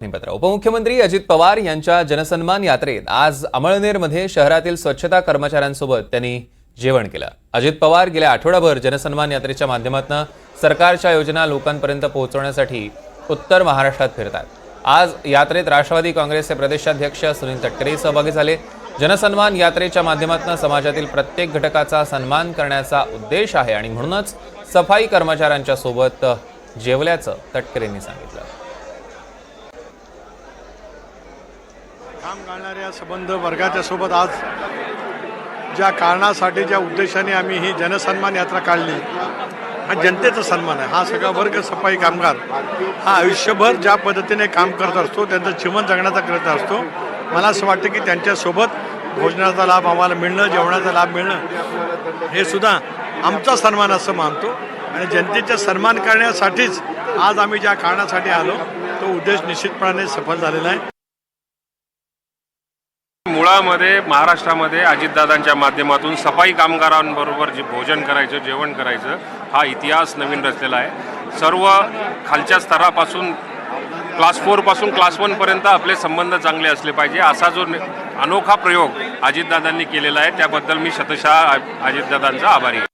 उपमुख्यमंत्री अजित पवार यांच्या जनसन्मान यात्रेत आज अमळनेरमध्ये शहरातील स्वच्छता कर्मचाऱ्यांसोबत त्यांनी जेवण केलं। अजित पवार गेल्या आठवडाभर जनसन्मान यात्रेच्या माध्यमातून सरकारच्या योजना लोकांपर्यंत पोहोचवण्यासाठी उत्तर महाराष्ट्रात फिरतात। आज यात्रेत राष्ट्रवादी काँग्रेसचे प्रदेशाध्यक्ष सुनील तटकरे सहभागी झाले। जनसन्मान यात्रेच्या माध्यमातून समाजातील प्रत्येक घटकाचा सन्मान करण्याचा उद्देश आहे आणि म्हणूनच सफाई कर्मचाऱ्यांच्या सोबत जेवल्याचं तटकरेंनी सांगितलं। काम करणाऱ्या संबंध वर्गाच्या सोबत आज ज्या कारणासाठी ज्या उद्देशाने आम्ही ही जनसन्मान यात्रा काढली, हा जनतेचा सन्मान आहे। हा सगळा वर्ग सफाई कामगार हा आयुष्यभर ज्या पद्धतीने काम करत असतो, त्यांचं जीवन जगण्याचा करत असतो। मला असं वाटतं की त्यांच्यासोबत भोजनाचा लाभ आम्हाला मिळणं, जेवणाचा लाभ मिळणं हे सुद्धा आमचा सन्मान असं मानतो आणि जनतेचा सन्मान करण्यासाठीच आज आम्ही ज्या कारणासाठी आलो तो उद्देश निश्चितपणे सफल झालेला आहे। मुळामध्ये महाराष्ट्रामध्ये अजितदादांच्या माध्यमातून सफाई कामगारांबरोबर जे भोजन करायचं, जेवण करायचं हा इतिहास नवीन रचलेला आहे। सर्व खालच्या स्तरापासून क्लास 4 पासून क्लास 1 पर्यंत आपले संबंध चांगले असले पाहिजे, असा जो अनोखा प्रयोग अजितदादांनी केलेला आहे त्याबद्दल मी शतशः अजितदादांचा आभारी आहे।